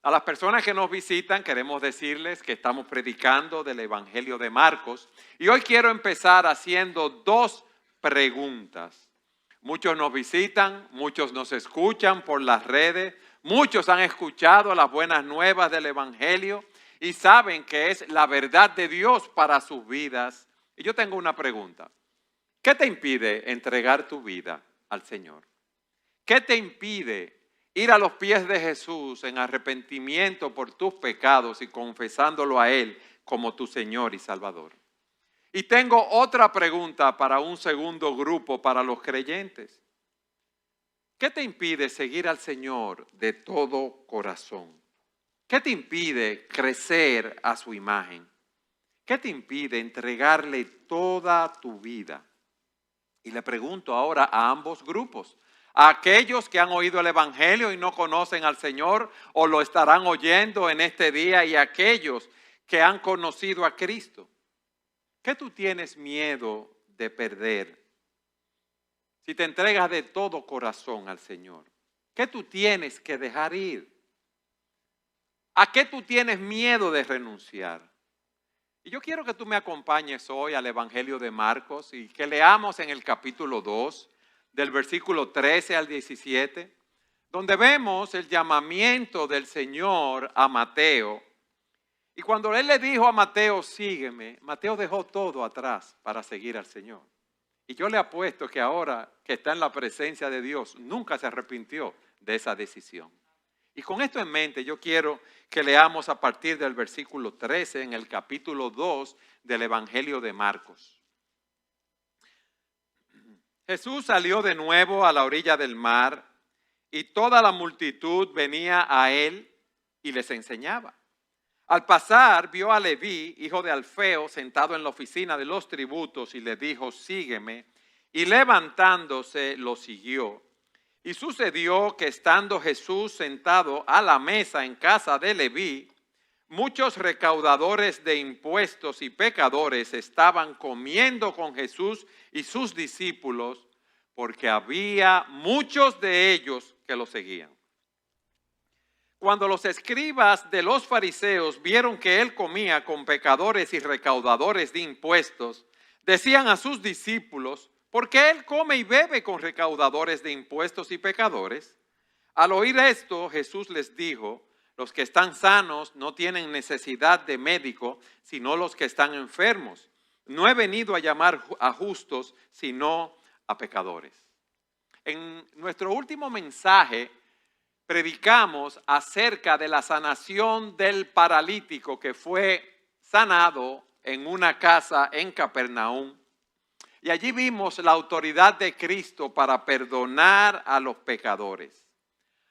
A las personas que nos visitan queremos decirles que estamos predicando del Evangelio de Marcos y hoy quiero empezar haciendo dos preguntas. Muchos nos visitan, muchos nos escuchan por las redes, muchos han escuchado las buenas nuevas del Evangelio y saben que es la verdad de Dios para sus vidas. Y yo tengo una pregunta. ¿Qué te impide entregar tu vida al Señor? ¿Qué te impide ir a los pies de Jesús en arrepentimiento por tus pecados y confesándolo a Él como tu Señor y Salvador? Y tengo otra pregunta para un segundo grupo, para los creyentes. ¿Qué te impide seguir al Señor de todo corazón? ¿Qué te impide crecer a su imagen? ¿Qué te impide entregarle toda tu vida? Y le pregunto ahora a ambos grupos. A aquellos que han oído el Evangelio y no conocen al Señor o lo estarán oyendo en este día y a aquellos que han conocido a Cristo. ¿Qué tú tienes miedo de perder si te entregas de todo corazón al Señor? ¿Qué tú tienes que dejar ir? ¿A qué tú tienes miedo de renunciar? Y yo quiero que tú me acompañes hoy al Evangelio de Marcos y que leamos en el capítulo 2, del versículo 13 al 17, donde vemos el llamamiento del Señor a Mateo. Y cuando Él le dijo a Mateo, sígueme, Mateo dejó todo atrás para seguir al Señor. Y yo le apuesto que ahora que está en la presencia de Dios, nunca se arrepintió de esa decisión. Y con esto en mente, yo quiero que leamos a partir del versículo 13 en el capítulo 2 del Evangelio de Marcos. Jesús salió de nuevo a la orilla del mar y toda la multitud venía a él y les enseñaba. Al pasar vio a Leví, hijo de Alfeo, sentado en la oficina de los tributos y le dijo, sígueme. Y levantándose lo siguió. Y sucedió que estando Jesús sentado a la mesa en casa de Leví, muchos recaudadores de impuestos y pecadores estaban comiendo con Jesús y sus discípulos, porque había muchos de ellos que lo seguían. Cuando los escribas de los fariseos vieron que él comía con pecadores y recaudadores de impuestos, decían a sus discípulos, ¿por qué él come y bebe con recaudadores de impuestos y pecadores? Al oír esto, Jesús les dijo, los que están sanos no tienen necesidad de médico, sino los que están enfermos. No he venido a llamar a justos, sino a pecadores. En nuestro último mensaje, predicamos acerca de la sanación del paralítico que fue sanado en una casa en Capernaum. Y allí vimos la autoridad de Cristo para perdonar a los pecadores.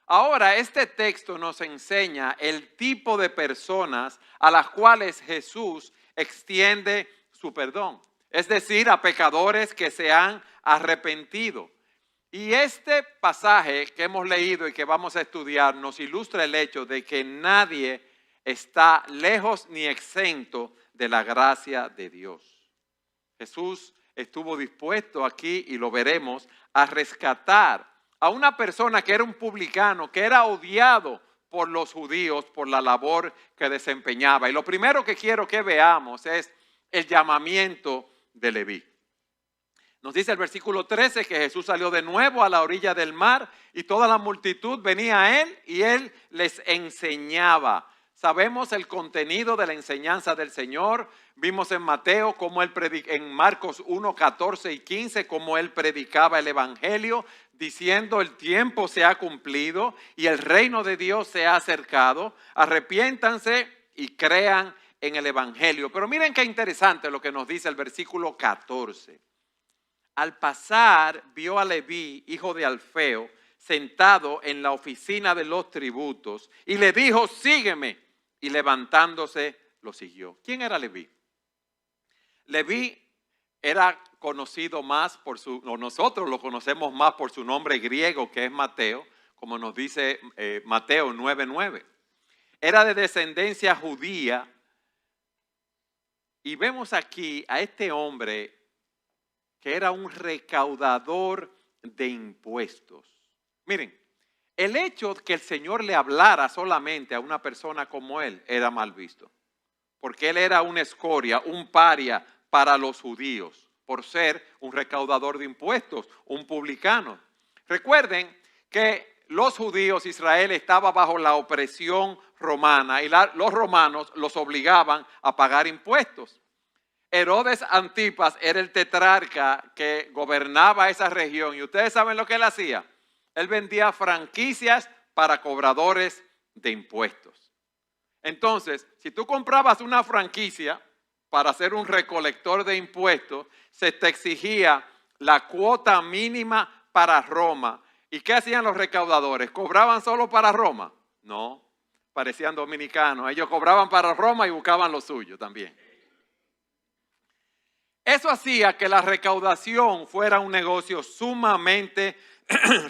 Ahora, este texto nos enseña el tipo de personas a las cuales Jesús extiende su perdón. Es decir, a pecadores que se han arrepentido. Y este pasaje que hemos leído y que vamos a estudiar nos ilustra el hecho de que nadie está lejos ni exento de la gracia de Dios. Jesús estuvo dispuesto aquí, y lo veremos, a rescatar a una persona que era un publicano, que era odiado por los judíos por la labor que desempeñaba. Y lo primero que quiero que veamos es el llamamiento de Leví. Nos dice el versículo 13 que Jesús salió de nuevo a la orilla del mar y toda la multitud venía a él y él les enseñaba. Sabemos el contenido de la enseñanza del Señor. Vimos en Mateo cómo él en Marcos 1, 14 y 15 cómo él predicaba el Evangelio diciendo el tiempo se ha cumplido y el reino de Dios se ha acercado. Arrepiéntanse y crean en el Evangelio. Pero miren qué interesante lo que nos dice el versículo 14. Al pasar vio a Leví, hijo de Alfeo, sentado en la oficina de los tributos y le dijo, sígueme. Y levantándose lo siguió. ¿Quién era Leví? Leví era conocido más por o nosotros lo conocemos más por su nombre griego que es Mateo, como nos dice Mateo 9:9. Era de descendencia judía y vemos aquí a este hombre que era un recaudador de impuestos. Miren, El hecho de que el Señor le hablara solamente a una persona como él era mal visto, porque él era una escoria, un paria para los judíos, por ser un recaudador de impuestos, un publicano. Recuerden que los judíos, Israel estaba bajo la opresión romana y los romanos los obligaban a pagar impuestos. Herodes Antipas era el tetrarca que gobernaba esa región y ustedes saben lo que él hacía. Él vendía franquicias para cobradores de impuestos. Entonces, si tú comprabas una franquicia para ser un recolector de impuestos, se te exigía la cuota mínima para Roma. ¿Y qué hacían los recaudadores? ¿Cobraban solo para Roma? No, parecían dominicanos. Ellos cobraban para Roma y buscaban lo suyo también. Eso hacía que la recaudación fuera un negocio sumamente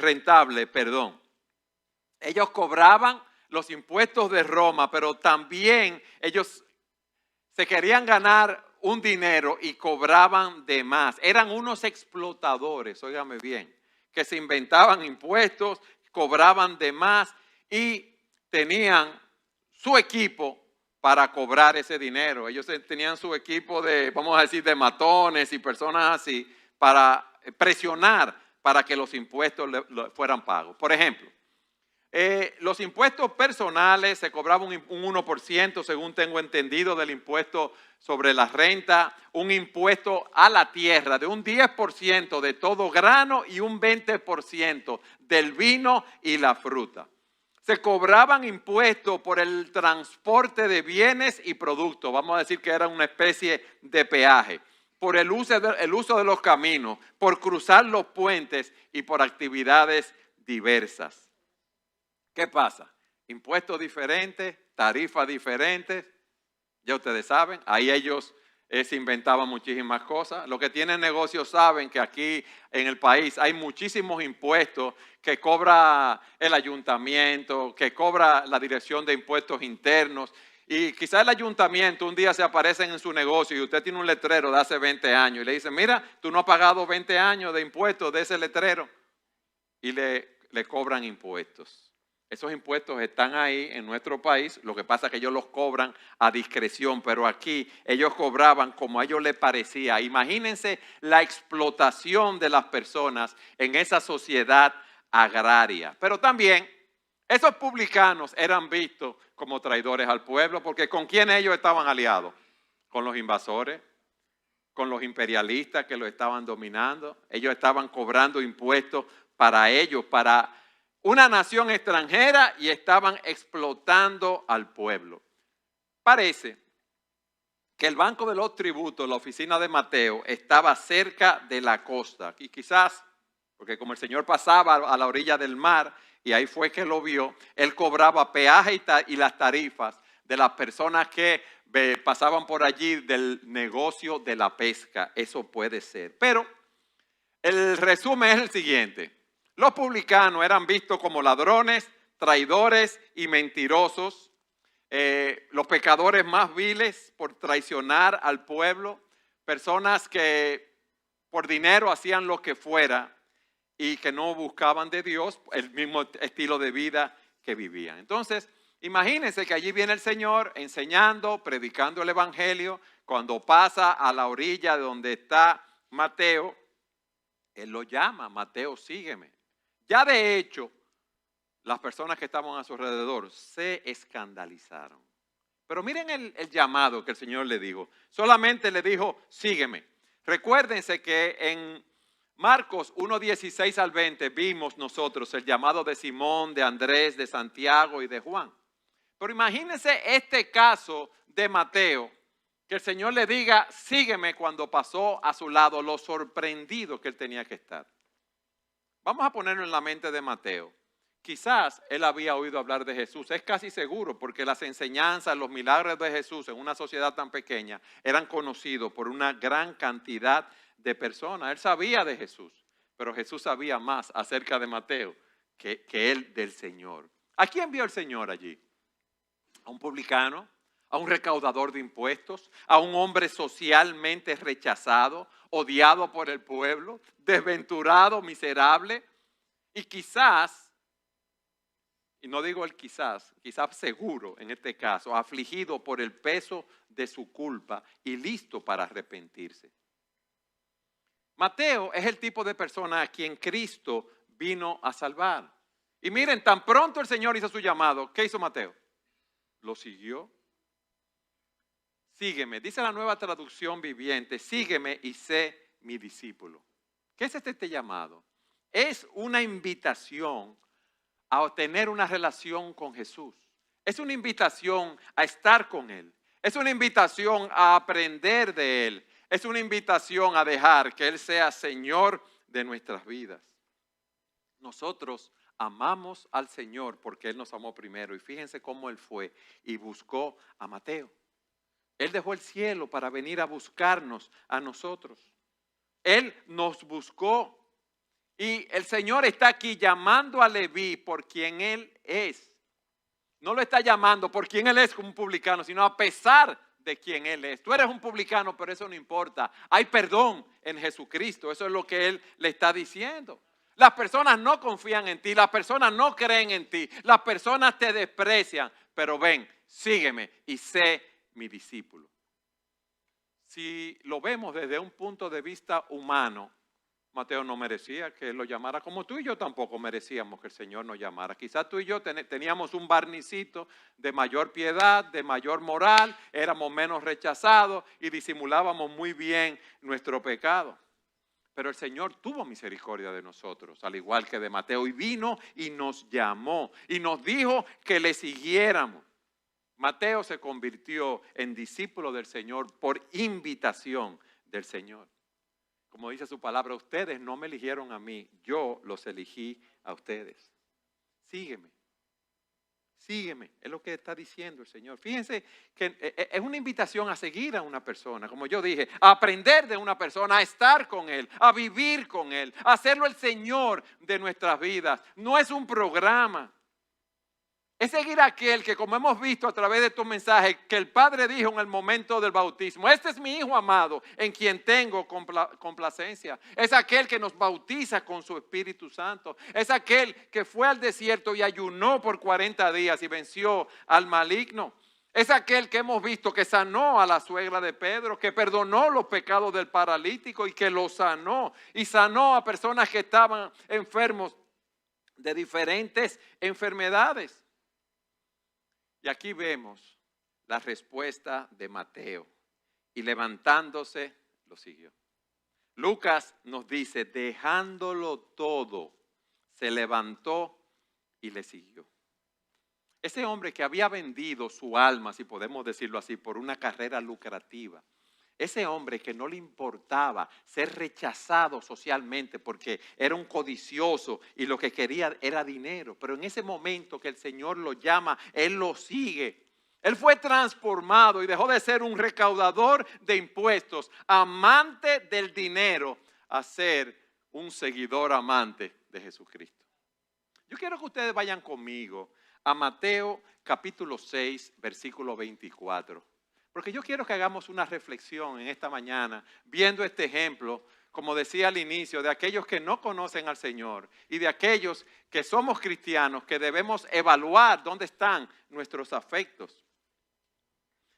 rentable, Ellos cobraban los impuestos de Roma, pero también ellos se querían ganar un dinero y cobraban de más. Eran unos explotadores, óigame bien, que se inventaban impuestos, cobraban de más y tenían su equipo para cobrar ese dinero. Ellos tenían su equipo de, vamos a decir, de matones y personas así para presionar para que los impuestos fueran pagos. Por ejemplo, los impuestos personales se cobraban un 1%, según tengo entendido, del impuesto sobre la renta, un impuesto a la tierra de un 10% de todo grano y un 20% del vino y la fruta. Se cobraban impuestos por el transporte de bienes y productos, vamos a decir que era una especie de peaje, por el uso de los caminos, por cruzar los puentes y por actividades diversas. ¿Qué pasa? Impuestos diferentes, tarifas diferentes, ya ustedes saben, ahí ellos se inventaban muchísimas cosas. Los que tienen negocios saben que aquí en el país hay muchísimos impuestos que cobra el ayuntamiento, que cobra la Dirección de Impuestos Internos. Y quizás el ayuntamiento un día se aparece en su negocio y usted tiene un letrero de hace 20 años y le dice, mira, tú no has pagado 20 años de impuestos de ese letrero. Y le cobran impuestos. Esos impuestos están ahí en nuestro país, lo que pasa es que ellos los cobran a discreción, pero aquí ellos cobraban como a ellos les parecía. Imagínense la explotación de las personas en esa sociedad agraria. Pero también esos publicanos eran vistos como traidores al pueblo, porque ¿con quién ellos estaban aliados? Con los invasores, con los imperialistas que lo estaban dominando. Ellos estaban cobrando impuestos para ellos, para una nación extranjera y estaban explotando al pueblo. Parece que el Banco de los Tributos, la oficina de Mateo, estaba cerca de la costa. Y quizás, porque como el Señor pasaba a la orilla del mar, y ahí fue que lo vio, él cobraba peaje y las tarifas de las personas que pasaban por allí del negocio de la pesca. Eso puede ser. Pero el resumen es el siguiente. Los publicanos eran vistos como ladrones, traidores y mentirosos, los pecadores más viles por traicionar al pueblo, personas que por dinero hacían lo que fuera y que no buscaban de Dios el mismo estilo de vida que vivían. Entonces, imagínense que allí viene el Señor enseñando, predicando el Evangelio. Cuando pasa a la orilla de donde está Mateo, Él lo llama, Mateo, sígueme. Ya de hecho, las personas que estaban a su alrededor se escandalizaron. Pero miren el llamado que el Señor le dijo. Solamente le dijo, sígueme. Recuérdense que en Marcos 1:16 al 20 vimos nosotros el llamado de Simón, de Andrés, de Santiago y de Juan. Pero imagínense este caso de Mateo, que el Señor le diga, sígueme cuando pasó a su lado, lo sorprendido que él tenía que estar. Vamos a ponerlo en la mente de Mateo. Quizás él había oído hablar de Jesús, es casi seguro, porque las enseñanzas, los milagros de Jesús en una sociedad tan pequeña eran conocidos por una gran cantidad de personas. Él sabía de Jesús, pero Jesús sabía más acerca de Mateo que él del Señor. ¿A quién vio el Señor allí? ¿A un publicano? ¿A un recaudador de impuestos? ¿A un hombre socialmente rechazado, odiado por el pueblo, desventurado, miserable? Y quizás y no digo el quizás seguro en este caso, afligido por el peso de su culpa y listo para arrepentirse. Mateo es el tipo de persona a quien Cristo vino a salvar. Y miren, tan pronto el Señor hizo su llamado, ¿qué hizo Mateo? Lo siguió. Sígueme, dice la Nueva Traducción Viviente, sígueme y sé mi discípulo. ¿Qué es este llamado? Es una invitación a tener una relación con Jesús. Es una invitación a estar con Él. Es una invitación a aprender de Él. Es una invitación a dejar que Él sea Señor de nuestras vidas. Nosotros amamos al Señor porque Él nos amó primero. Y fíjense cómo Él fue y buscó a Mateo. Él dejó el cielo para venir a buscarnos a nosotros. Él nos buscó. Y el Señor está aquí llamando a Leví por quien Él es. No lo está llamando por quien Él es como un publicano, sino a pesar de quien Él es. Tú eres un publicano, pero eso no importa. Hay perdón en Jesucristo. Eso es lo que Él le está diciendo. Las personas no confían en ti. Las personas no creen en ti. Las personas te desprecian. Pero ven, sígueme y sé mi discípulo. Si lo vemos desde un punto de vista humano, Mateo no merecía que lo llamara, como tú y yo tampoco merecíamos que el Señor nos llamara. Quizás tú y yo teníamos un barnicito de mayor piedad, de mayor moral, éramos menos rechazados y disimulábamos muy bien nuestro pecado. Pero el Señor tuvo misericordia de nosotros, al igual que de Mateo, y vino y nos llamó y nos dijo que le siguiéramos. Mateo se convirtió en discípulo del Señor por invitación del Señor. Como dice su palabra, ustedes no me eligieron a mí, yo los elegí a ustedes. Sígueme, sígueme, es lo que está diciendo el Señor. Fíjense que es una invitación a seguir a una persona, como yo dije, a aprender de una persona, a estar con Él, a vivir con Él, a hacerlo el Señor de nuestras vidas. No es un programa. Es seguir a aquel que, como hemos visto a través de tu mensaje, que el Padre dijo en el momento del bautismo: este es mi Hijo amado, en quien tengo complacencia. Es aquel que nos bautiza con su Espíritu Santo. Es aquel que fue al desierto y ayunó por 40 días y venció al maligno. Es aquel que hemos visto que sanó a la suegra de Pedro, que perdonó los pecados del paralítico y que lo sanó. Y sanó a personas que estaban enfermos de diferentes enfermedades. Y aquí vemos la respuesta de Mateo. Y levantándose, lo siguió. Lucas nos dice, dejándolo todo, se levantó y le siguió. Ese hombre que había vendido su alma, si podemos decirlo así, por una carrera lucrativa. Ese hombre que no le importaba ser rechazado socialmente porque era un codicioso y lo que quería era dinero. Pero en ese momento que el Señor lo llama, Él lo sigue. Él fue transformado y dejó de ser un recaudador de impuestos, amante del dinero, a ser un seguidor amante de Jesucristo. Yo quiero que ustedes vayan conmigo a Mateo capítulo 6, versículo 24. Porque yo quiero que hagamos una reflexión en esta mañana, viendo este ejemplo, como decía al inicio, de aquellos que no conocen al Señor y de aquellos que somos cristianos, que debemos evaluar dónde están nuestros afectos.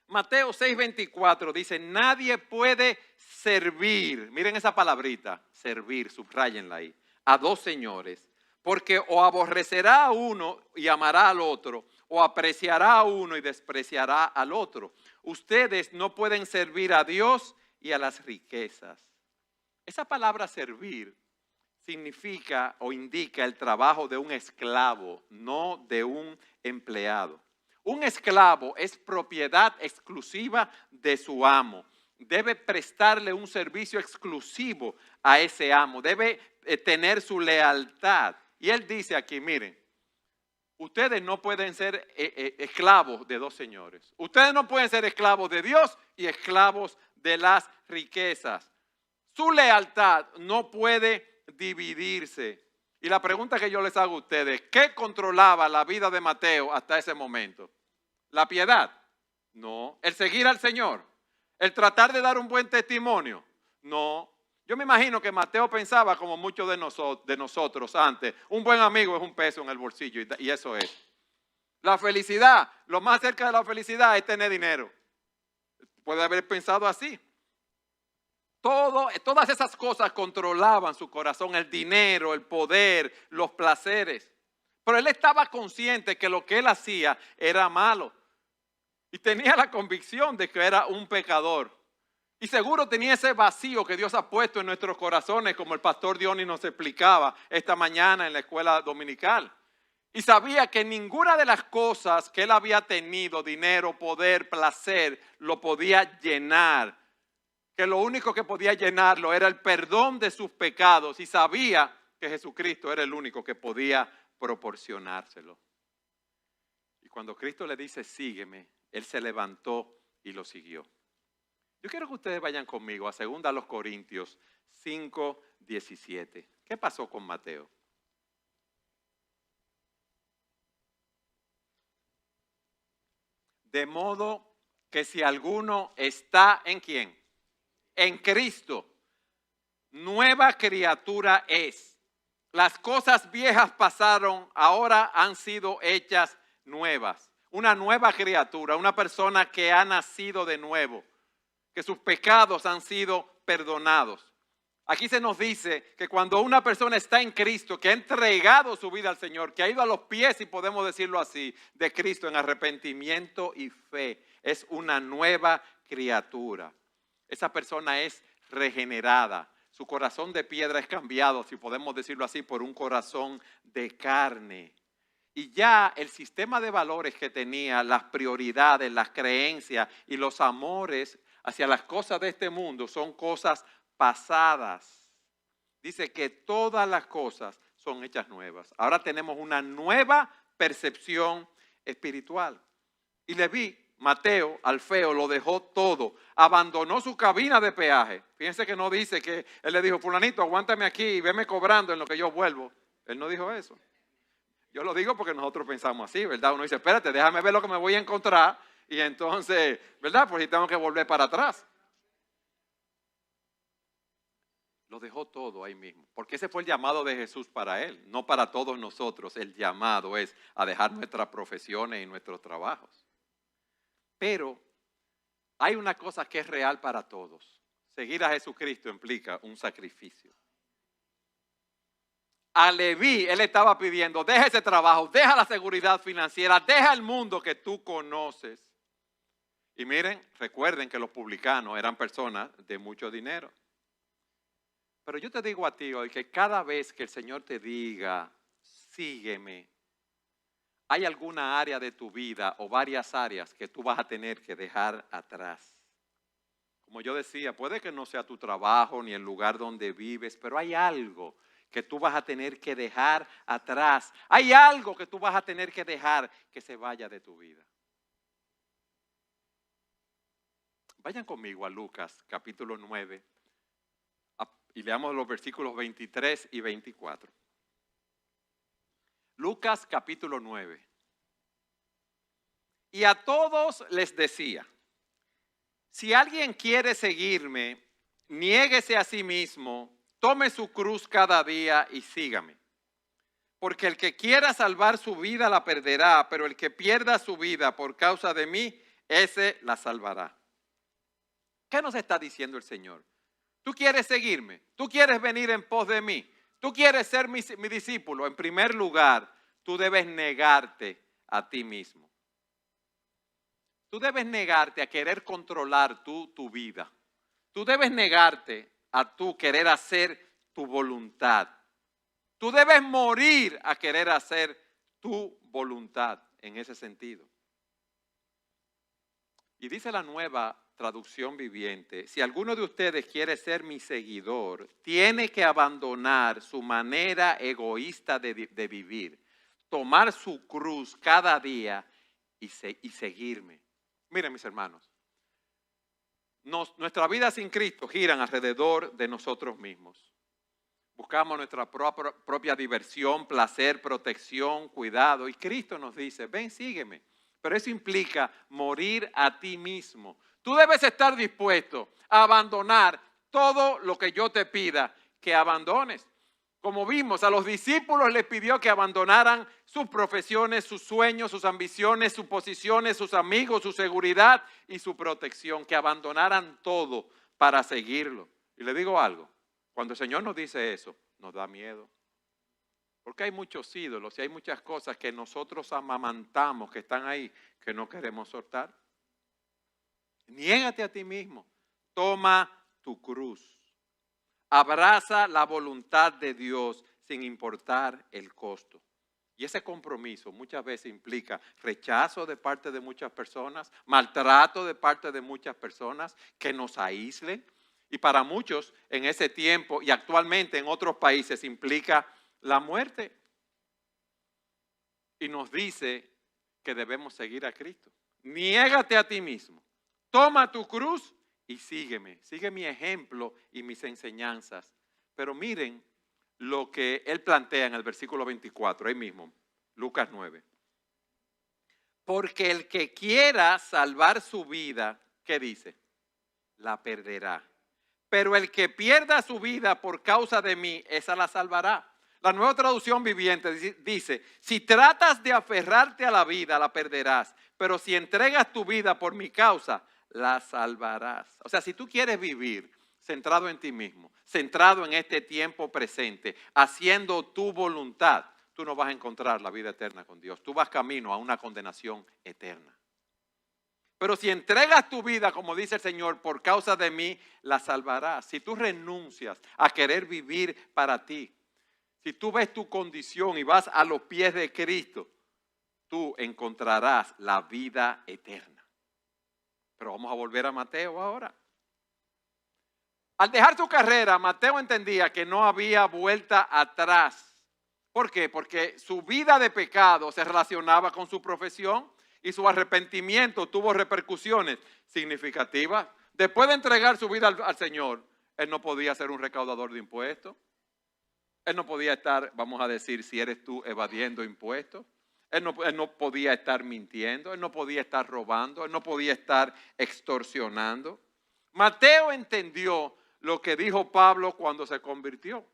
Mateo 6:24 dice, nadie puede servir, miren esa palabrita, servir, subráyenla ahí, a dos señores, porque o aborrecerá a uno y amará al otro, o apreciará a uno y despreciará al otro. Ustedes no pueden servir a Dios y a las riquezas. Esa palabra servir significa o indica el trabajo de un esclavo, no de un empleado. Un esclavo es propiedad exclusiva de su amo. Debe prestarle un servicio exclusivo a ese amo. Debe tener su lealtad. Y él dice aquí, miren, ustedes no pueden ser esclavos de dos señores. Ustedes no pueden ser esclavos de Dios y esclavos de las riquezas. Su lealtad no puede dividirse. Y la pregunta que yo les hago a ustedes, ¿qué controlaba la vida de Mateo hasta ese momento? ¿La piedad? No. ¿El seguir al Señor? ¿El tratar de dar un buen testimonio? No. Yo me imagino que Mateo pensaba como muchos de nosotros antes, un buen amigo es un peso en el bolsillo y eso es. La felicidad, lo más cerca de la felicidad es tener dinero. Puede haber pensado así. Todas esas cosas controlaban su corazón, el dinero, el poder, los placeres. Pero él estaba consciente que lo que él hacía era malo. Y tenía la convicción de que era un pecador. Y seguro tenía ese vacío que Dios ha puesto en nuestros corazones, como el pastor Diony nos explicaba esta mañana en la escuela dominical. Y sabía que ninguna de las cosas que él había tenido, dinero, poder, placer, lo podía llenar. Que lo único que podía llenarlo era el perdón de sus pecados. Y sabía que Jesucristo era el único que podía proporcionárselo. Y cuando Cristo le dice, sígueme, él se levantó y lo siguió. Yo quiero que ustedes vayan conmigo a 2 Corintios 5:17. ¿Qué pasó con Mateo? De modo que si alguno está ¿en quién? En Cristo, nueva criatura es. Las cosas viejas pasaron, ahora han sido hechas nuevas. Una nueva criatura, una persona que ha nacido de nuevo, que sus pecados han sido perdonados. Aquí se nos dice que cuando una persona está en Cristo, que ha entregado su vida al Señor, que ha ido a los pies, si podemos decirlo así, de Cristo en arrepentimiento y fe, es una nueva criatura. Esa persona es regenerada. Su corazón de piedra es cambiado, si podemos decirlo así, por un corazón de carne. Y ya el sistema de valores que tenía, las prioridades, las creencias y los amores hacia las cosas de este mundo son cosas pasadas. Dice que todas las cosas son hechas nuevas. Ahora tenemos una nueva percepción espiritual. Y Leví, Mateo, Alfeo, lo dejó todo. Abandonó su cabina de peaje. Fíjense que no dice que él le dijo, fulanito, aguántame aquí y veme cobrando en lo que yo vuelvo. Él no dijo eso. Yo lo digo porque nosotros pensamos así, ¿verdad? Uno dice, espérate, déjame ver lo que me voy a encontrar y entonces, ¿verdad? Pues si tengo que volver para atrás. Lo dejó todo ahí mismo, porque ese fue el llamado de Jesús para él, no para todos nosotros. El llamado es a dejar nuestras profesiones y nuestros trabajos. Pero hay una cosa que es real para todos. Seguir a Jesucristo implica un sacrificio. A Leví, él estaba pidiendo, deja ese trabajo, deja la seguridad financiera, deja el mundo que tú conoces. Y miren, recuerden que los publicanos eran personas de mucho dinero. Pero yo te digo a ti hoy que cada vez que el Señor te diga, sígueme, hay alguna área de tu vida o varias áreas que tú vas a tener que dejar atrás. Como yo decía, puede que no sea tu trabajo ni el lugar donde vives, pero hay algo que tú vas a tener que dejar atrás. Hay algo que tú vas a tener que dejar que se vaya de tu vida. Vayan conmigo a Lucas capítulo 9 y leamos los versículos 23 y 24. Lucas capítulo 9. Y a todos les decía, si alguien quiere seguirme, niéguese a sí mismo, tome su cruz cada día y sígame. Porque el que quiera salvar su vida la perderá, pero el que pierda su vida por causa de mí, ese la salvará. ¿Qué nos está diciendo el Señor? ¿Tú quieres seguirme? ¿Tú quieres venir en pos de mí? ¿Tú quieres ser mi discípulo? En primer lugar, tú debes negarte a ti mismo. Tú debes negarte a querer controlar tu vida. Tú debes negarte a tú querer hacer tu voluntad. Tú debes morir a querer hacer tu voluntad en ese sentido. Y dice la Nueva Traducción Viviente, si alguno de ustedes quiere ser mi seguidor, tiene que abandonar su manera egoísta de vivir, tomar su cruz cada día y seguirme. Miren, mis hermanos, nuestra vida sin Cristo giran alrededor de nosotros mismos. Buscamos nuestra propia diversión, placer, protección, cuidado. Y Cristo nos dice, ven, sígueme. Pero eso implica morir a ti mismo. Tú debes estar dispuesto a abandonar todo lo que yo te pida que abandones. Como vimos, a los discípulos les pidió que abandonaran sus profesiones, sus sueños, sus ambiciones, sus posiciones, sus amigos, su seguridad y su protección, que abandonaran todo para seguirlo. Y le digo algo, cuando el Señor nos dice eso, nos da miedo. Porque hay muchos ídolos y hay muchas cosas que nosotros amamantamos, que están ahí, que no queremos soltar. Niégate a ti mismo, toma tu cruz. Abraza la voluntad de Dios sin importar el costo. Y ese compromiso muchas veces implica rechazo de parte de muchas personas, maltrato de parte de muchas personas que nos aíslen. Y para muchos en ese tiempo y actualmente en otros países implica la muerte. Y nos dice que debemos seguir a Cristo. Niégate a ti mismo, toma tu cruz y sígueme. Sigue mi ejemplo y mis enseñanzas. Pero miren lo que él plantea en el versículo 24, ahí mismo, Lucas 9. Porque el que quiera salvar su vida, ¿qué dice? La perderá. Pero el que pierda su vida por causa de mí, esa la salvará. La Nueva Traducción Viviente dice, si tratas de aferrarte a la vida, la perderás. Pero si entregas tu vida por mi causa, la salvarás. O sea, si tú quieres vivir centrado en ti mismo, centrado en este tiempo presente, haciendo tu voluntad, tú no vas a encontrar la vida eterna con Dios. Tú vas camino a una condenación eterna. Pero si entregas tu vida, como dice el Señor, por causa de mí, la salvarás. Si tú renuncias a querer vivir para ti, si tú ves tu condición y vas a los pies de Cristo, tú encontrarás la vida eterna. Pero vamos a volver a Mateo ahora. Al dejar su carrera, Mateo entendía que no había vuelta atrás. ¿Por qué? Porque su vida de pecado se relacionaba con su profesión y su arrepentimiento tuvo repercusiones significativas. Después de entregar su vida al Señor, él no podía ser un recaudador de impuestos. Él no podía estar, vamos a decir, si eres tú, evadiendo impuestos. Él no podía estar mintiendo, él no podía estar robando, él no podía estar extorsionando. Mateo entendió lo que dijo Pablo cuando se convirtió.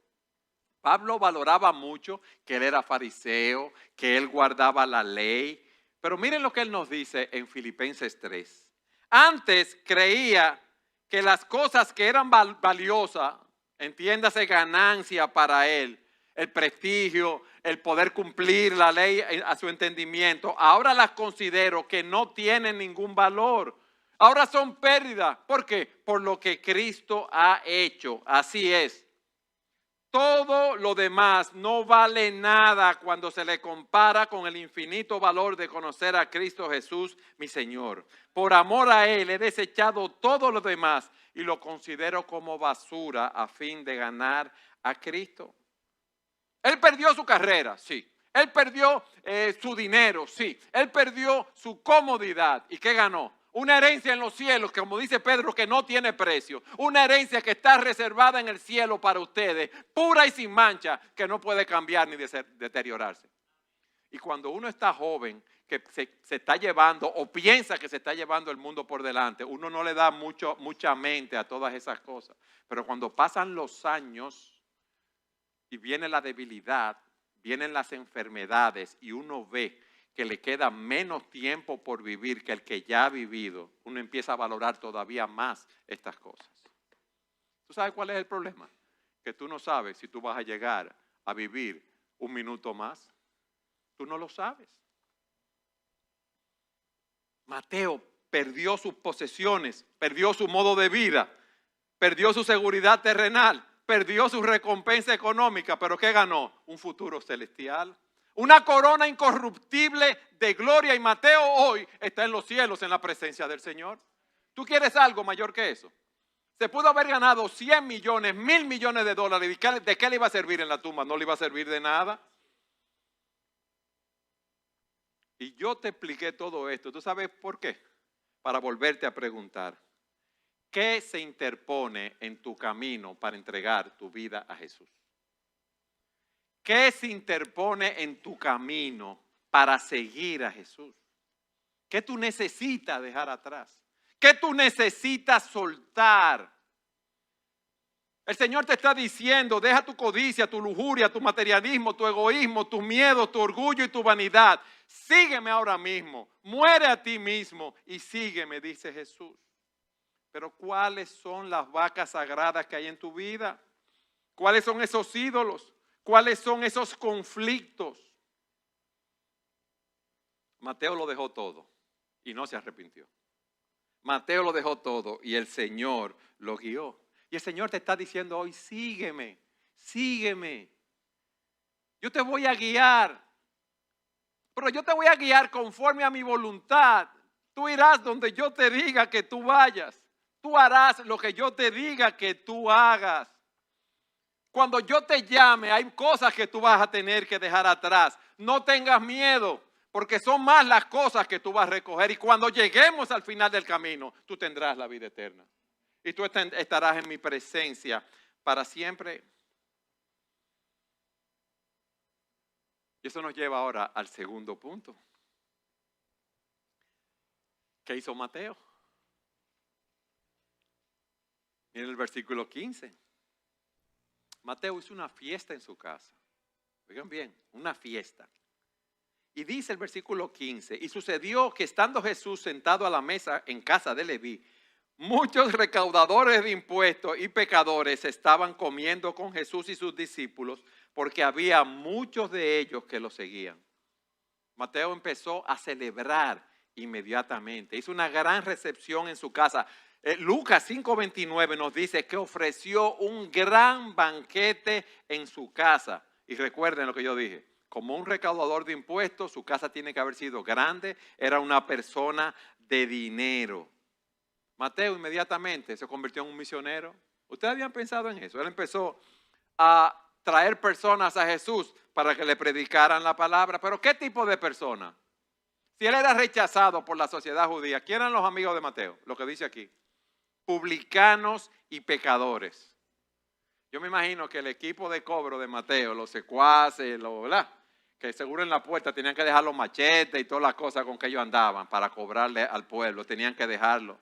Pablo valoraba mucho que él era fariseo, que él guardaba la ley. Pero miren lo que él nos dice en Filipenses 3. Antes creía que las cosas que eran valiosas, entiéndase ganancia para él, el prestigio, el poder cumplir la ley a su entendimiento, ahora las considero que no tienen ningún valor. Ahora son pérdidas. ¿Por qué? Por lo que Cristo ha hecho. Así es. Todo lo demás no vale nada cuando se le compara con el infinito valor de conocer a Cristo Jesús, mi Señor. Por amor a Él he desechado todo lo demás y lo considero como basura a fin de ganar a Cristo. Él perdió su carrera, sí. Él perdió su dinero, sí. Él perdió su comodidad. ¿Y qué ganó? Una herencia en los cielos, que como dice Pedro, que no tiene precio. Una herencia que está reservada en el cielo para ustedes, pura y sin mancha, que no puede cambiar ni deteriorarse. Y cuando uno está joven, que se está llevando o piensa que se está llevando el mundo por delante, uno no le da mucha mente a todas esas cosas. Pero cuando pasan los años y viene la debilidad, vienen las enfermedades y uno ve que le queda menos tiempo por vivir que el que ya ha vivido, uno empieza a valorar todavía más estas cosas. ¿Tú sabes cuál es el problema? Que tú no sabes si tú vas a llegar a vivir un minuto más. Tú no lo sabes. Mateo perdió sus posesiones, perdió su modo de vida, perdió su seguridad terrenal, perdió su recompensa económica, pero ¿qué ganó? Un futuro celestial. Una corona incorruptible de gloria, y Mateo hoy está en los cielos en la presencia del Señor. ¿Tú quieres algo mayor que eso? Se pudo haber ganado 100 millones, 1.000 millones de dólares. ¿De qué le iba a servir en la tumba? No le iba a servir de nada. Y yo te expliqué todo esto. ¿Tú sabes por qué? Para volverte a preguntar, ¿qué se interpone en tu camino para entregar tu vida a Jesús? ¿Qué se interpone en tu camino para seguir a Jesús? ¿Qué tú necesitas dejar atrás? ¿Qué tú necesitas soltar? El Señor te está diciendo, deja tu codicia, tu lujuria, tu materialismo, tu egoísmo, tus miedos, tu orgullo y tu vanidad. Sígueme ahora mismo, muere a ti mismo y sígueme, dice Jesús. Pero ¿cuáles son las vacas sagradas que hay en tu vida? ¿Cuáles son esos ídolos? ¿Cuáles son esos conflictos? Mateo lo dejó todo y no se arrepintió. Mateo lo dejó todo y el Señor lo guió. Y el Señor te está diciendo hoy, sígueme, sígueme. Yo te voy a guiar, pero yo te voy a guiar conforme a mi voluntad. Tú irás donde yo te diga que tú vayas. Tú harás lo que yo te diga que tú hagas. Cuando yo te llame, hay cosas que tú vas a tener que dejar atrás. No tengas miedo, porque son más las cosas que tú vas a recoger. Y cuando lleguemos al final del camino, tú tendrás la vida eterna. Y tú estarás en mi presencia para siempre. Y eso nos lleva ahora al segundo punto. ¿Qué hizo Mateo? Miren el versículo 15. Mateo hizo una fiesta en su casa. Oigan bien, una fiesta. Y dice el versículo 15, y sucedió que estando Jesús sentado a la mesa en casa de Leví, muchos recaudadores de impuestos y pecadores estaban comiendo con Jesús y sus discípulos, porque había muchos de ellos que lo seguían. Mateo empezó a celebrar inmediatamente. Hizo una gran recepción en su casa. Lucas 5:29 nos dice que ofreció un gran banquete en su casa. Y recuerden lo que yo dije. Como un recaudador de impuestos, su casa tiene que haber sido grande. Era una persona de dinero. Mateo inmediatamente se convirtió en un misionero. ¿Ustedes habían pensado en eso? Él empezó a traer personas a Jesús para que le predicaran la palabra. ¿Pero qué tipo de personas? Si él era rechazado por la sociedad judía, ¿quién eran los amigos de Mateo? Lo que dice aquí. Publicanos y pecadores. Yo me imagino que el equipo de cobro de Mateo, los secuaces, ¿verdad? Que seguro en la puerta tenían que dejar los machetes y todas las cosas con que ellos andaban para cobrarle al pueblo, tenían que dejarlo.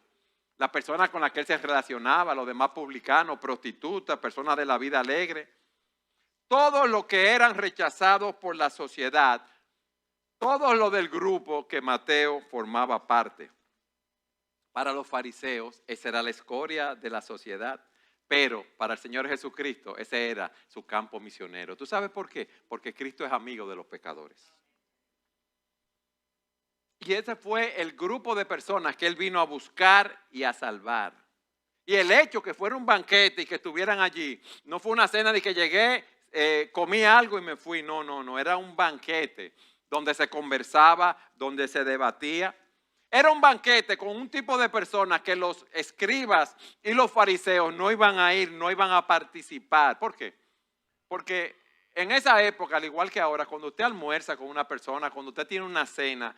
Las personas con las que él se relacionaba, los demás publicanos, prostitutas, personas de la vida alegre, todos los que eran rechazados por la sociedad, todos los del grupo que Mateo formaba parte. Para los fariseos, esa era la escoria de la sociedad. Pero para el Señor Jesucristo, ese era su campo misionero. ¿Tú sabes por qué? Porque Cristo es amigo de los pecadores. Y ese fue el grupo de personas que Él vino a buscar y a salvar. Y el hecho que fuera un banquete y que estuvieran allí, no fue una cena de que llegué, comí algo y me fui. No, no, no. Era un banquete donde se conversaba, donde se debatía. Era un banquete con un tipo de personas que los escribas y los fariseos no iban a ir, no iban a participar. ¿Por qué? Porque en esa época, al igual que ahora, cuando usted almuerza con una persona, cuando usted tiene una cena,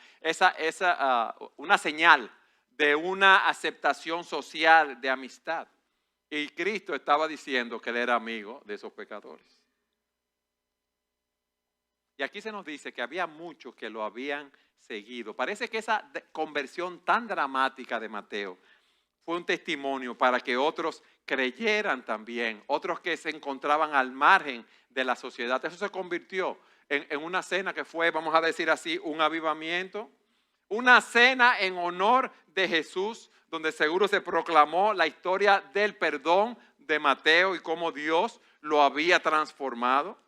una señal de una aceptación social, de amistad. Y Cristo estaba diciendo que Él era amigo de esos pecadores. Y aquí se nos dice que había muchos que lo habían seguido. Parece que esa conversión tan dramática de Mateo fue un testimonio para que otros creyeran también, otros que se encontraban al margen de la sociedad. Eso se convirtió en una cena que fue, vamos a decir así, un avivamiento, una cena en honor de Jesús, donde seguro se proclamó la historia del perdón de Mateo y cómo Dios lo había transformado.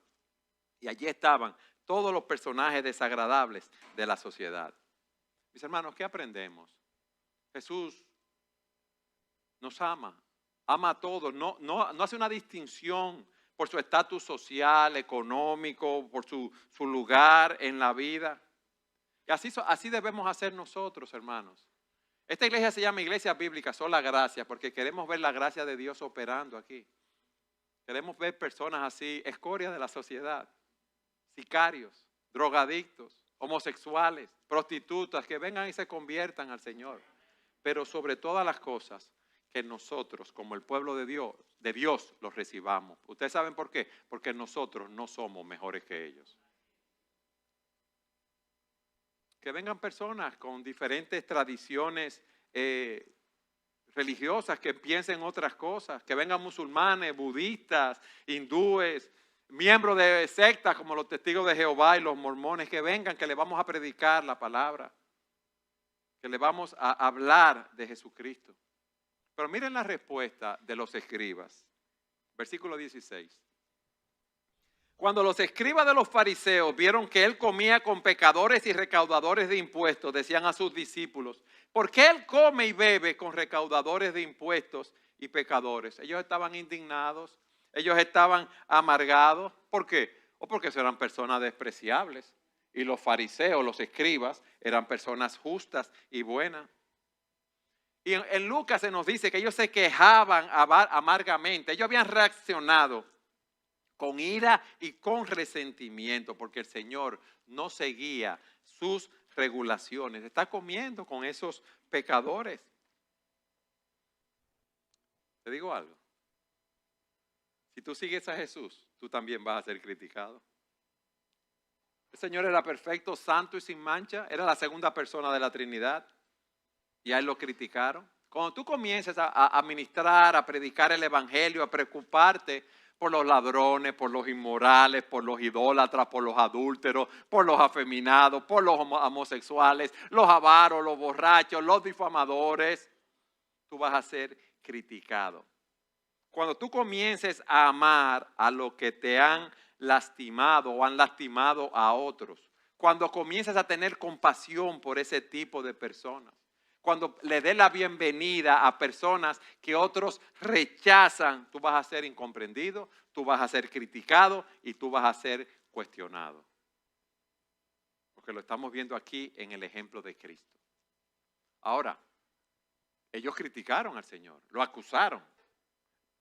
Y allí estaban todos los personajes desagradables de la sociedad. Mis hermanos, ¿qué aprendemos? Jesús nos ama a todos, no hace una distinción por su estatus social, económico, por su lugar en la vida. Y así debemos hacer nosotros, hermanos. Esta iglesia se llama Iglesia Bíblica Sola Gracia, porque queremos ver la gracia de Dios operando aquí. Queremos ver personas así, escoria de la sociedad, sicarios, drogadictos, homosexuales, prostitutas, que vengan y se conviertan al Señor. Pero sobre todas las cosas, que nosotros, como el pueblo de Dios, los recibamos. ¿Ustedes saben por qué? Porque nosotros no somos mejores que ellos. Que vengan personas con diferentes tradiciones religiosas que piensen otras cosas, que vengan musulmanes, budistas, hindúes, miembros de sectas como los testigos de Jehová y los mormones, que vengan, que le vamos a predicar la palabra, que le vamos a hablar de Jesucristo. Pero miren la respuesta de los escribas. Versículo 16. Cuando los escribas de los fariseos vieron que él comía con pecadores y recaudadores de impuestos, decían a sus discípulos, ¿por qué él come y bebe con recaudadores de impuestos y pecadores? Ellos estaban indignados, ellos estaban amargados. ¿Por qué? O porque eran personas despreciables. Y los fariseos, los escribas, eran personas justas y buenas. Y en Lucas se nos dice que ellos se quejaban amargamente. Ellos habían reaccionado con ira y con resentimiento, porque el Señor no seguía sus regulaciones. Está comiendo con esos pecadores. Te digo algo. Si tú sigues a Jesús, tú también vas a ser criticado. El Señor era perfecto, santo y sin mancha. Era la segunda persona de la Trinidad. Y a él lo criticaron. Cuando tú comiences a ministrar, a predicar el evangelio, a preocuparte por los ladrones, por los inmorales, por los idólatras, por los adúlteros, por los afeminados, por los homosexuales, los avaros, los borrachos, los difamadores, tú vas a ser criticado. Cuando tú comiences a amar a los que te han lastimado o han lastimado a otros, cuando comiences a tener compasión por ese tipo de personas, cuando le dé la bienvenida a personas que otros rechazan, tú vas a ser incomprendido, tú vas a ser criticado y tú vas a ser cuestionado. Porque lo estamos viendo aquí en el ejemplo de Cristo. Ahora, ellos criticaron al Señor, lo acusaron.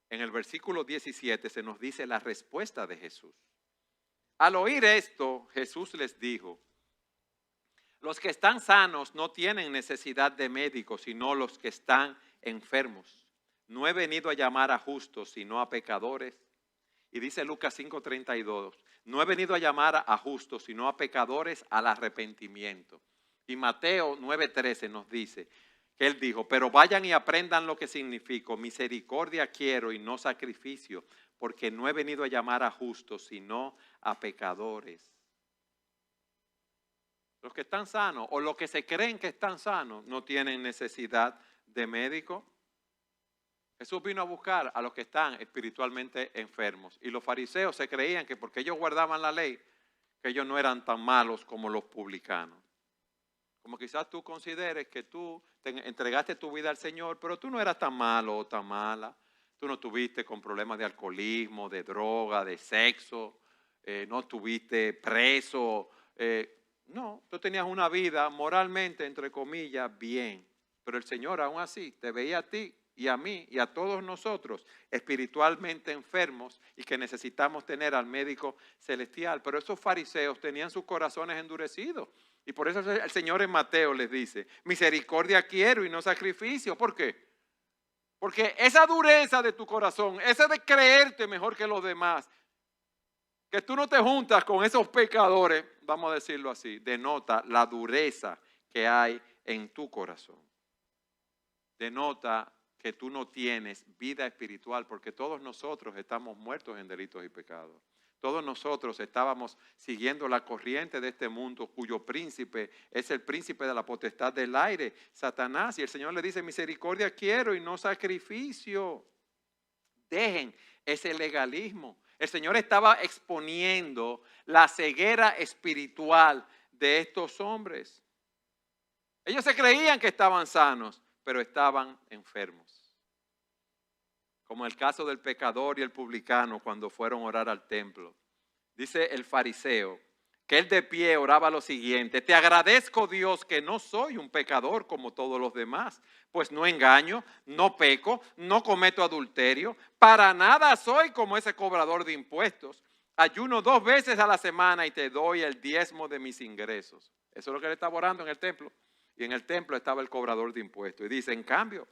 En el versículo 17 se nos dice la respuesta de Jesús. Al oír esto, Jesús les dijo, los que están sanos no tienen necesidad de médicos, sino los que están enfermos. No he venido a llamar a justos, sino a pecadores. Y dice Lucas 5:32, no he venido a llamar a justos, sino a pecadores al arrepentimiento. Y Mateo 9:13 nos dice que él dijo, pero vayan y aprendan lo que significa, misericordia quiero y no sacrificio, porque no he venido a llamar a justos, sino a pecadores. Los que están sanos o los que se creen que están sanos no tienen necesidad de médico. Jesús vino a buscar a los que están espiritualmente enfermos. Y los fariseos se creían que porque ellos guardaban la ley, que ellos no eran tan malos como los publicanos. Como quizás tú consideres que tú te entregaste tu vida al Señor, pero tú no eras tan malo o tan mala. Tú no tuviste con problemas de alcoholismo, de droga, de sexo, no estuviste preso. No, tú tenías una vida moralmente, entre comillas, bien. Pero el Señor aún así te veía a ti y a mí y a todos nosotros espiritualmente enfermos y que necesitamos tener al médico celestial. Pero esos fariseos tenían sus corazones endurecidos. Y por eso el Señor en Mateo les dice, misericordia quiero y no sacrificio. ¿Por qué? Porque esa dureza de tu corazón, esa de creerte mejor que los demás, que tú no te juntas con esos pecadores, vamos a decirlo así, denota la dureza que hay en tu corazón. Denota que tú no tienes vida espiritual, porque todos nosotros estamos muertos en delitos y pecados. Todos nosotros estábamos siguiendo la corriente de este mundo, cuyo príncipe es el príncipe de la potestad del aire, Satanás. Y el Señor le dice, misericordia quiero y no sacrificio. Dejen ese legalismo. El Señor estaba exponiendo la ceguera espiritual de estos hombres. Ellos se creían que estaban sanos, pero estaban enfermos. Como el caso del pecador y el publicano cuando fueron a orar al templo. Dice el fariseo que él de pie oraba lo siguiente, te agradezco Dios que no soy un pecador como todos los demás, pues no engaño, no peco, no cometo adulterio, para nada soy como ese cobrador de impuestos. Ayuno 2 veces a la semana y te doy el diezmo de mis ingresos. Eso es lo que él estaba orando en el templo. Y en el templo estaba el cobrador de impuestos. Y dice, en cambio,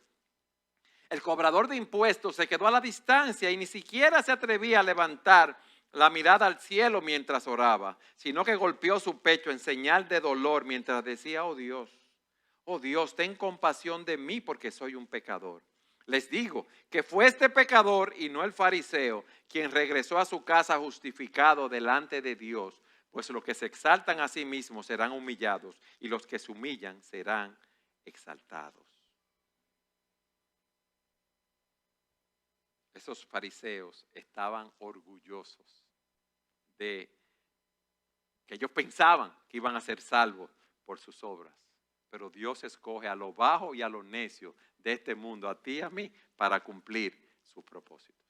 el cobrador de impuestos se quedó a la distancia y ni siquiera se atrevía a levantar la mirada al cielo mientras oraba, sino que golpeó su pecho en señal de dolor mientras decía, oh Dios, ten compasión de mí porque soy un pecador. Les digo que fue este pecador y no el fariseo quien regresó a su casa justificado delante de Dios, pues los que se exaltan a sí mismos serán humillados y los que se humillan serán exaltados. Esos fariseos estaban orgullosos de que ellos pensaban que iban a ser salvos por sus obras. Pero Dios escoge a lo bajo y a lo necio de este mundo, a ti y a mí, para cumplir sus propósitos.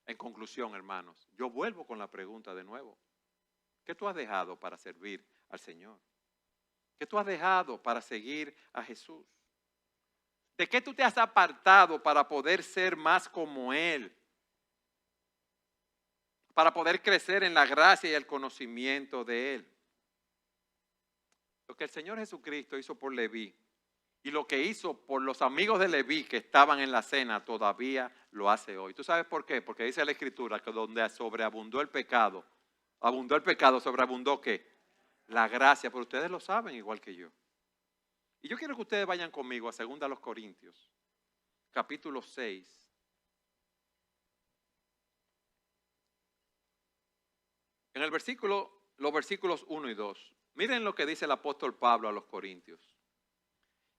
En conclusión, hermanos, yo vuelvo con la pregunta de nuevo. ¿Qué tú has dejado para servir al Señor? ¿Qué tú has dejado para seguir a Jesús? ¿De qué tú te has apartado para poder ser más como Él? Para poder crecer en la gracia y el conocimiento de Él. Lo que el Señor Jesucristo hizo por Leví y lo que hizo por los amigos de Leví que estaban en la cena todavía lo hace hoy. ¿Tú sabes por qué? Porque dice la Escritura que donde sobreabundó el pecado, sobreabundó ¿qué? La gracia, pero ustedes lo saben igual que yo. Y yo quiero que ustedes vayan conmigo a 2 Corintios, capítulo 6. En el los versículos 1 y 2. Miren lo que dice el apóstol Pablo a los Corintios.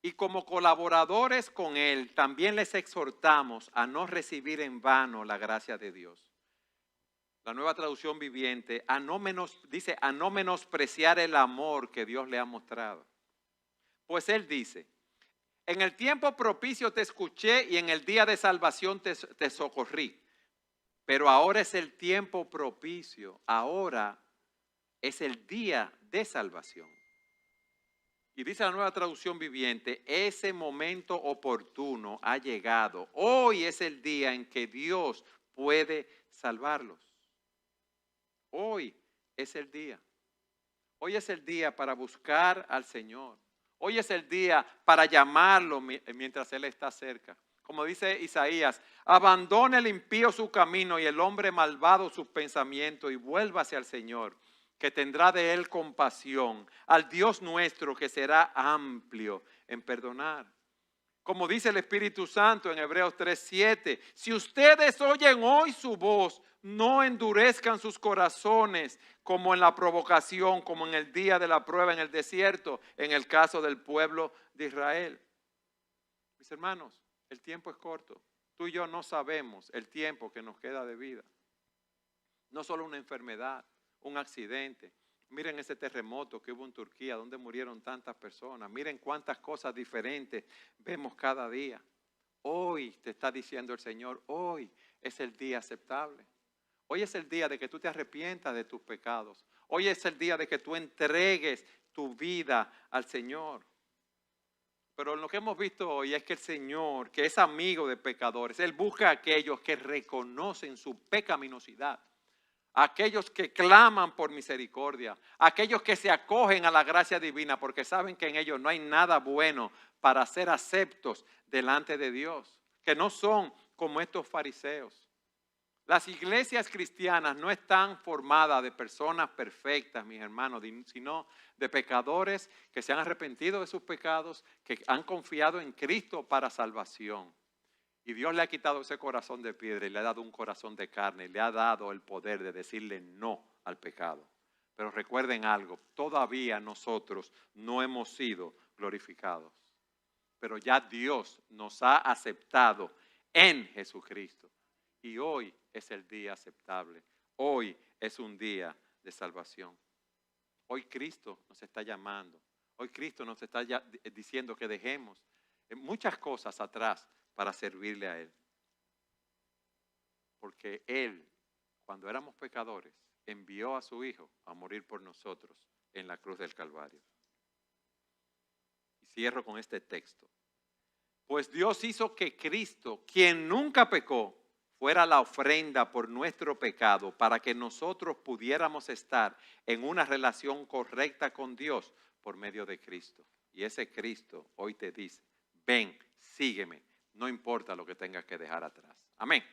Y como colaboradores con él, también les exhortamos a no recibir en vano la gracia de Dios. La Nueva Traducción Viviente dice a no menospreciar el amor que Dios le ha mostrado. Pues él dice, en el tiempo propicio te escuché y en el día de salvación te socorrí. Pero ahora es el tiempo propicio, ahora es el día de salvación. Y dice la Nueva Traducción Viviente, ese momento oportuno ha llegado. Hoy es el día en que Dios puede salvarlos. Hoy es el día. Hoy es el día para buscar al Señor. Hoy es el día para llamarlo mientras Él está cerca. Como dice Isaías, abandone el impío su camino y el hombre malvado sus pensamientos y vuélvase al Señor, que tendrá de él compasión, al Dios nuestro que será amplio en perdonar. Como dice el Espíritu Santo en Hebreos 3:7, si ustedes oyen hoy su voz, no endurezcan sus corazones como en la provocación, como en el día de la prueba en el desierto, en el caso del pueblo de Israel. Mis hermanos, el tiempo es corto. Tú y yo no sabemos el tiempo que nos queda de vida. No solo una enfermedad, un accidente. Miren ese terremoto que hubo en Turquía, donde murieron tantas personas. Miren cuántas cosas diferentes vemos cada día. Hoy te está diciendo el Señor, hoy es el día aceptable. Hoy es el día de que tú te arrepientas de tus pecados. Hoy es el día de que tú entregues tu vida al Señor. Pero lo que hemos visto hoy es que el Señor, que es amigo de pecadores, Él busca a aquellos que reconocen su pecaminosidad, aquellos que claman por misericordia, aquellos que se acogen a la gracia divina porque saben que en ellos no hay nada bueno para ser aceptos delante de Dios, que no son como estos fariseos. Las iglesias cristianas no están formadas de personas perfectas, mis hermanos, sino de pecadores que se han arrepentido de sus pecados, que han confiado en Cristo para salvación. Y Dios le ha quitado ese corazón de piedra y le ha dado un corazón de carne y le ha dado el poder de decirle no al pecado. Pero recuerden algo, todavía nosotros no hemos sido glorificados. Pero ya Dios nos ha aceptado en Jesucristo. Y hoy es el día aceptable. Hoy es un día de salvación. Hoy Cristo nos está llamando. Hoy Cristo nos está diciendo que dejemos muchas cosas atrás para servirle a Él. Porque Él, cuando éramos pecadores, envió a su Hijo a morir por nosotros en la cruz del Calvario. Y cierro con este texto. Pues Dios hizo que Cristo, quien nunca pecó, fuera la ofrenda por nuestro pecado para que nosotros pudiéramos estar en una relación correcta con Dios por medio de Cristo. Y ese Cristo hoy te dice, ven, sígueme, no importa lo que tengas que dejar atrás. Amén.